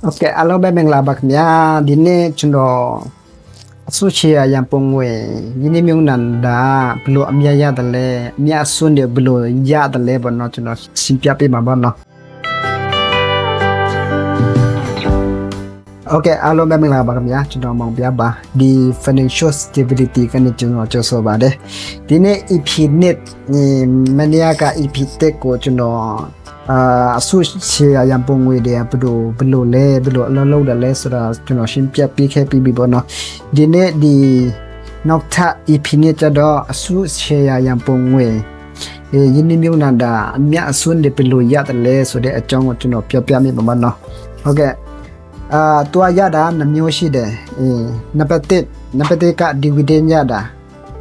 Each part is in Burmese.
Oke, alo be mengla baknya dine chundo sucia yang pongwe yini myung nanda blo amya ya dale mya sun de blo ya dale bono chundo simpya pe ma bono. Oke, alo be mengla baknya chundo mong bia ba di financial stability kan chundo choso ba de. Dine EP net ni mania ka EP tek ko chundo asu che yang pongwe de blo le blo lo de le so da chuno simpya pi khe pi bi bono dine di nokta ipine cha do asu che yang pongwe yini myung nanda amya asun de blo ya de le so de achong ko chuno pya pya mi ba no okay ตัวยาดาน้ำမျိုးရှိတယ်နံပါတ်1နံပါတ်1က dividend ရတာ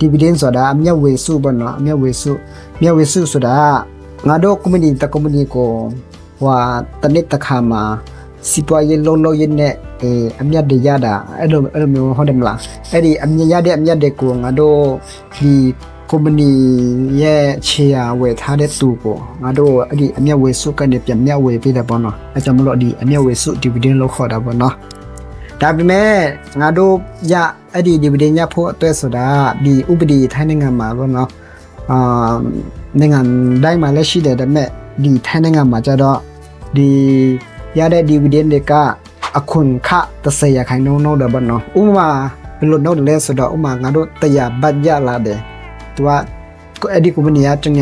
dividend ဆိုတာအမြတ်ဝေစုပေါ့နော်အမြတ်ဝေစုဆိုတာငါတို့ company တ company ကိုဟိုတနစ်တစ်ခါမှာစီပွားရေးလုံးရင်းနဲ့အမြတ်တွေရတာအဲ့လိုမျိုးဟုတ်တယ်မလားအဲ့ဒီအမြတ်ရတဲ့အမြတ်တွေကိုငါတို့ဒီ company ရဲ့ခြေရာဝယ်ထားတဲ့သူကိုငါတို့အဲ့ဒီအမြတ်ဝေစုကနေပြန်မြတ်ဝေပေးတယ်ပေါ့နော်အဲ့ကြောင့်မလို့ဒီအမြတ်ဝေစု dividend လို့ခေါ်တာပေါ့နော်ဒါပေမဲ့ငါတို့ရအဲ့ဒီ dividend ရဖို့အတွက်ဆိုတာဒီဥပဒေထိုင်းနိုင်ငံမှာပေါ့နော်နိုင်ငံတိုင်းမှာလည်းရှိတယ်ဒါပေမဲ့ဒီထိုင်းနိုင်ငံမှာကျတော့ဒီရတဲ့ dividend တွေကအခွန်ခ30ရာခိုင်နှုန်းတော့ပေါ့နော်ဥပမာဘယ်လိုလုပ်လဲဆိုတော့ဥပမာငါတို့100ဘတ်ရလာတယ်သူကအဲ့ဒီ company ကကျန်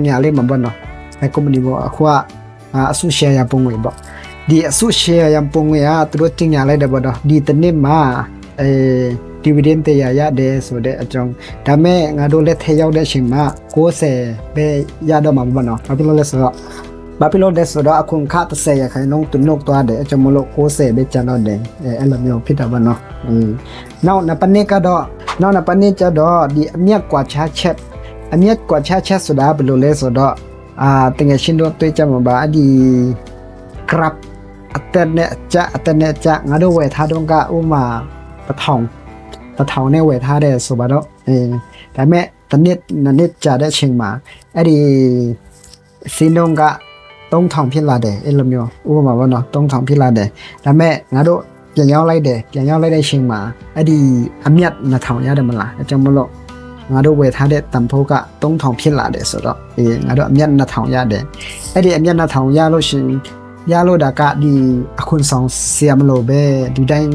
ညာလေးမှာပေါ့နော်အဲ့ company ကအခွာအစု share ရပုံငွေပေါ့ဒီအစု share ရပုံငွေကသူတို့ကျန်ညာလိုက်တယ်ပေါ့နော်ဒီတစ်နှစ်မှာdividend တရားရတယ်ဆိုတဲ့အကြောင်းဒါမဲ့ငါတို့လက်ထက်ရောက်တဲ့အချိန်မှာ90ပဲရတော့မှာပေါ့နော်ဘာဖြစ်လို့လဲဆိုတော့အခုခါ30ရခိုင်နှုန်းတွနုတ်သွားတယ်အကြောင်းမလို့90ပဲကျန်တော့တယ်အဲ့လိုမျိုးဖြစ်တာပေါ့နော်နောက်နံပါတ်2ကတော့ဒီအမြတ်ကွာခြားချက်ဆိုတာဘယ်လိုလဲဆိုတော့တကယ်ရှင်းတော့တွေ့ကြမှာပါဒီ grab အတက်နဲ့ကြငါတို့ဝယ်ထားတော့ကဥမာပထောင်နဲ့ဝယ်ထားတယ်ဆိုပါတော့ဒါပေမဲ့တစ်နှစ်ကြာတဲ့အချိန်မှာအဲ့ဒီစီနှုန်းက3000ဖြစ်လာတယ်အဲ့လိုမျိုးဥပမာပေါ့နော်3000ဖြစ်လာတယ်ဒါပေမဲ့ငါတို့ပြန်ရောက်လိုက်တဲ့အချိန်မှာအဲ့ဒီအမြတ်2000ရတယ်မလားအကြောင်းမလို့ငါတို့ဝယ်ထားတဲ့တန်ဖိုးက3000ဖြစ်လာတယ်ဆိုတော့ငါတို့အမြတ်2000ရတယ်အဲ့ဒီအမြတ်2000ရလို့ဒါကဒီအခွန်ဆောင်ဆရာမလို့ပဲဒီတိုင်း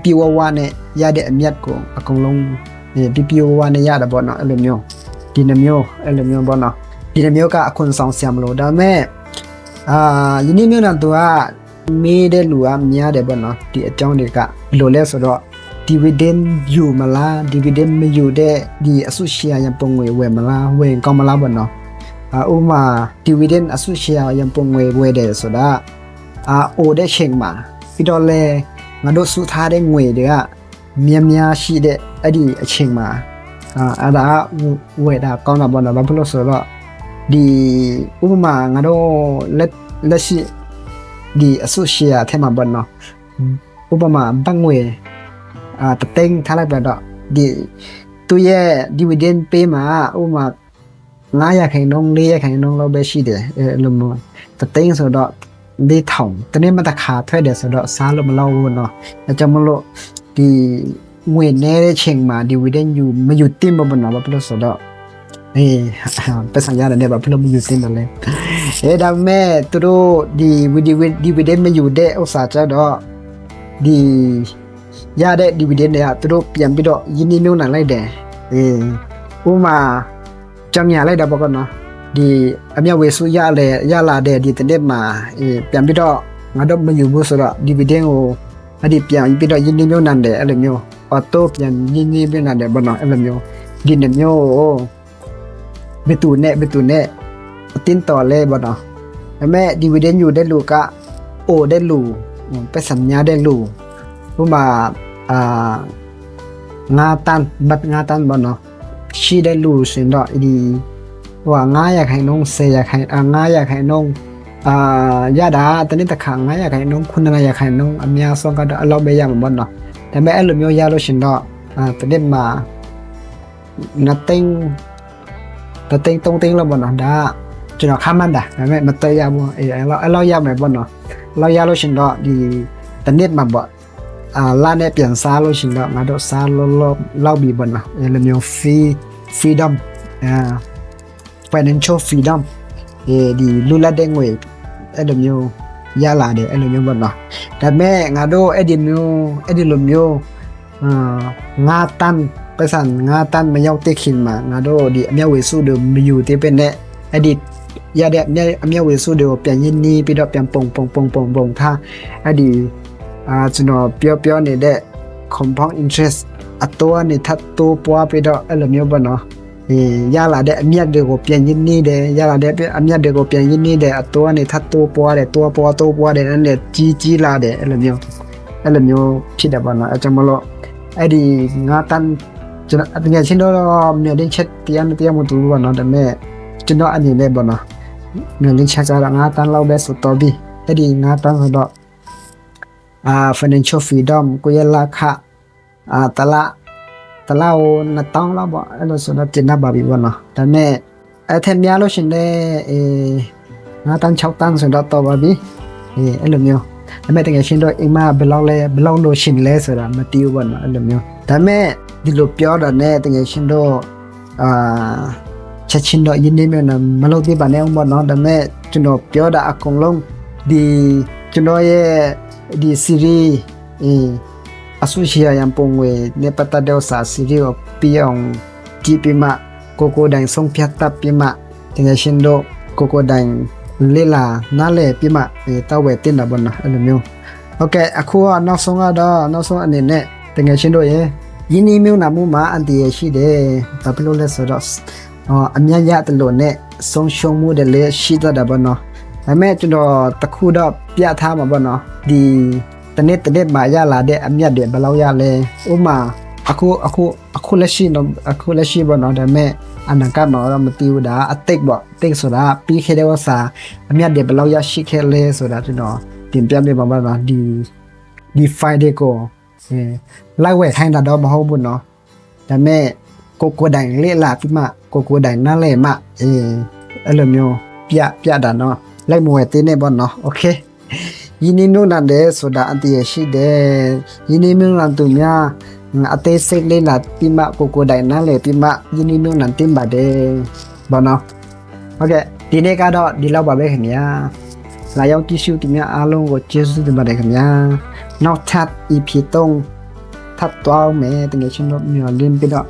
ပြဝဝနဲ့ရတဲ့အမြတ်ကိုအကုန်လုံးပြဝဝနဲ့ရတာပေါ့နော်အဲ့လိုမျိုးဒီနှမျိုးအဲ့လိုမျိုးပေါ့နော်ဒီနှမျိုးကအခွန်ဆောင်ဆရာမလို့ဒါပေမဲ့ယနေ့မျိုးတော့သူကမေးတဲ့လူကများတယ်ပေါ့နော်ဒီအကြောင်းတွေကဘယ်လိုလဲဆိုတော့ dividend ယူမလား dividend မယူတဲ့ဒီအစုရှယ်ယာပုံငွေဝယ်မလားဝယ်ကောင်းမလားပေါ့နော်ဥမာ dividend အစုရှယ်ယာပုံငွေဝယ်တယ်ဆိုတာအိုတဲ့ချိန်မှာပြီးတော့လဲငါတို့စုထားတဲ့ငွေတွေကများရှိတဲ့အဲ့ဒီအချိန်မှာအဲ့ဒါဝယ်တာကောင်းတာပေါ့နော်ဘာဖြစ်လို့ဆိုတော့ဒီဥပမာငါတို့လက်ရှိဒီအစုရှယ်ယာထဲမှာပေါ့နော်ဥပမာဘတ်ငွေတသိန်းထားလိုက်ပါတော့ဒီသူရဲ့ dividend ပေးမှာဥပမာ900ခိုင်နှုန်း400ခိုင်နှုန်းလောက်ပဲရှိတယ်အဲ့လိုမျိုးတသိန်းဆိုတော့4000တနေ့မှတစ်ခါထွက်တယ်ဆိုတော့စားလို့မလောက်ဘူးเนาะအဲကြောင့်မလို့ဒီငွေနေတဲ့ချိန်မှာ dividend ယူမယူတင်ဘူးเนาะဘာဖြစ်လို့ဆိုတော့ပတ်စံရတယ်ဘာဖြစ်လို့မယူတင်တယ်လဲဒါပေမဲ့သူတို့ဒီ dividend မယူတဲ့ဥစ္စာကြတော့ဒီရတဲ့ dividend တွေကသူတို့ပြန်ပြီးတော့ယင်းနှမျိုးနိုင်လိုက်တယ်ဥမာကြောင်ညာလိုက်တာပေါ့ကောနော်ဒီအမြတ်ဝေစုရလာတဲ့ဒီတစ်နှစ်မှာပြန်ပြီးတော့ငါတို့မယူဘူးဆိုတော့ dividend ကိုအဲ့ဒီပြန်ပြီးတော့ယင်းနှမျိုးနိုင်တယ်အဲ့လိုမျိုး auto ပြန်ယင်းနှမျိုးနိုင်တယ်ပေါ့နော်အဲ့လိုမျိုးဒီနှမျိုးဘယ်သူနဲ့အတင်းတော်လဲပေါ့နော်ဒါပေမဲ့ dividend ယူတဲ့လူကအိုတဲ့လူပတ်စံများတဲ့လူဥပမာ9တန်းပေါ့နော်ရှိတဲ့လူဆိုတော့ဒီ900ခိုင်နှုန်း1000ခိုင်900ခိုင်နှုန်းရတာတနေ့တစ်ခါ900ခိုင်နှုန်း900ခိုင်နှုန်းအများဆုံးကတော့အလောက်ပဲရမှာပေါ့နော်ဒါပေမဲ့အဲ့လိုမျိုးရလို့ရှင်တော့တနေ့မှာ3သိန်းလောက်ပေါ့နော်ဒါ ကျွန်တော်ခမ်းမှန်းတာဒါပေမဲ့မတက်ရဘူးအဲ့လောက်ရမယ်ပေါ့နော်လောက်ရလို့ရှင်တော့ဒီတနစ်မှာပေါ့လာနဲ့ပြန်စားလို့ရှင်တော့ငါတို့စားလောက်ပြီပေါ့နော်အဲ့လိုမျိုး freedom financial freedom ဒီလူလက်တဲ့ငွေအဲ့လိုမျိုးရလာတယ်အဲ့လိုမျိုးပေါ့နော်ဒါပေမဲ့ငါတို့အဲ့ဒီလိုမျိုးငါတန်းပစံငါတန်းမရောက်တဲ့ခင်မှာငါတို့ဒီအမျက်ဝေစုတွေမယူတဲ့ပဲနဲ့အဲ့ဒီရတဲ့အမျက်ဝေစုတွေကိုပြန်ရင်းနှီးပြီးတော့ပြန်ပုံထားအဲ့ဒီကျွန်တော်ပြောနေတဲ့ compound interest အတိုးနဲ့ထပ်တိုးပွားပြီးတော့အဲ့လိုမျိုးပေါ့နော်ရလာတဲ့အမြတ်တွေကိုပြန်ရင်းနှီးတယ်ရလာတဲ့အမြတ်တွေကိုပြန်ရင်းနှီးတယ်အတိုးနဲ့ထပ်တိုးပွားတယ်တိုးပွားတယ်အဲ့နဲ့ကြီးလာတယ်အဲ့လိုမျိုးဖြစ်တယ်ပေါ့နော်အဲ့ကြောင့်မလို့အဲ့ဒီငါတန်းကျွန်တော်တကယ်ချင်းတော့မြန်ချက်တရားမတူဘူးပေါ့နော်ဒါပေမဲ့ကျွန်တော်အနေနဲ့ပေါ့နော်မြန်ချက်ကြတာငါတန်းလောက်ပဲဆိုတော့ပြီးအဲ့ဒီငါတန်းဆိုတော့financial freedom ကိုရလာခတလား2000လောက်ပေါ့အဲ့လိုဆိုတော့တင်ပါပြီပေါ့နော်ဒါပေမဲ့အဲ့ထက်များလို့ရှင်တဲ့5တန်း6တန်းဆိုတော့တော့ပါပြီအဲ့လိုမျိုးဒါပေမဲ့တကယ်ရှင်တော့အိမ်မှာဘယ်လောက်လို့ရှင်လဲဆိုတာမသိဘူးပေါ့နော်အဲ့လိုမျိုးဒါပေမဲ့ဒီလိုပြောတာနဲ့တကယ်ရှင်တော့ချက်ချင်းတော့ယင်းနေမျိုးမလုပ်သေးပါနဲ့ပေါ့နော်ဒါပေမဲ့ကျွန်တော်ပြောတာအကုန်လုံးဒီကျွန်တော်ရဲ့ဒီ series အဆူရှိရန်ပုံဝေနေပတဒေစာ series ကိုပြောင်းကြည့်ပြီးမှကိုတိုင်ဆုံးဖြတ်တပ်ပြီးမှတကယ်ရှင်တော့ကိုတိုင်လေလာနားလေပြီးမှတောက်ဝဲတင်တာပေါ့နော်အဲ့လိုမျိုးโอเคအခုကနောက်ဆုံးအနေနဲ့တကယ်ရှင်တို့ရဲ့ယင်းဒီမျိုးနာမှုမှာအန်တီရရှိတယ်ဘာဖြစ်လို့လဲဆိုတော့အမြတ်ရတယ်လို့နဲ့ဆုံးရှုံးမှုတွေလည်းရှိတတ်တာပေါ့နော်ဒါပေမဲ့ကျွန်တော်တခုတော့ပြထားမှာပေါ့နော်ဒီတနေ့မှာရလာတဲ့အမြတ်တွေဘယ်လောက်ရလဲဥမာအခုလက်ရှိပေါ့နော်ဒါပေမဲ့အနာဂတ်မှာတော့မသိဘူးဒါအတိတ်ပေါ့တိတ်ဆိုတာပြီးခဲ့တဲ့ဝစာအမြတ်တွေဘယ်လောက်ရရှိခဲ့လဲဆိုတာကျွန်တော်တင်ပြပေးပါမယ်နော်ဒီ Friday ကိုလိုက်ဝဲထိုင်းတာတော့မဟုတ်ဘူးနော်ဒါပေမဲ့ကိုတိုင်လေ့လာပြီးမှကိုတိုင်နားလဲမှအဲ့လိုမျိုးပြတာနော်လိုက်မဝဲတင်းနေပေါ့နော်โอเคယင်းနေနိုးနန်တဲ့ဆိုတာအတည်ရှိတယ်ယင်းနေမျိုးလန်သူများအသေးစိတ်လေးလာပြီးမှကိုတိုင်နားလဲပြီးမှယင်းနေမျိုးနန်တင်ပါတယ်ဘောနော်โอเคဒီနေ့ကတော့ဒီလောက်ပါပဲခင်ဗျာလာရောက်ကြည့်ရှုတင်များအားလုံးကိုကျေးဇူးတင်ပါတယ်ခင်ဗျာနောက်ထပ် EP 3ထပ်တော့မယ်တကယ်ချင်းတော့မျှော်လင့်ပြီးတော့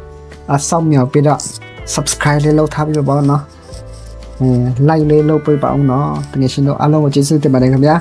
ဆောက်မျှော်ပြီးတော့ subscribe လေးလုပ်ထားပြီးတော့နော်like လေးလုပ်ပေးပါအောင်နော်တကယ်ချင်းတော့အားလုံးကိုကျေးဇူးတင်ပါတယ်ခင်ဗျာ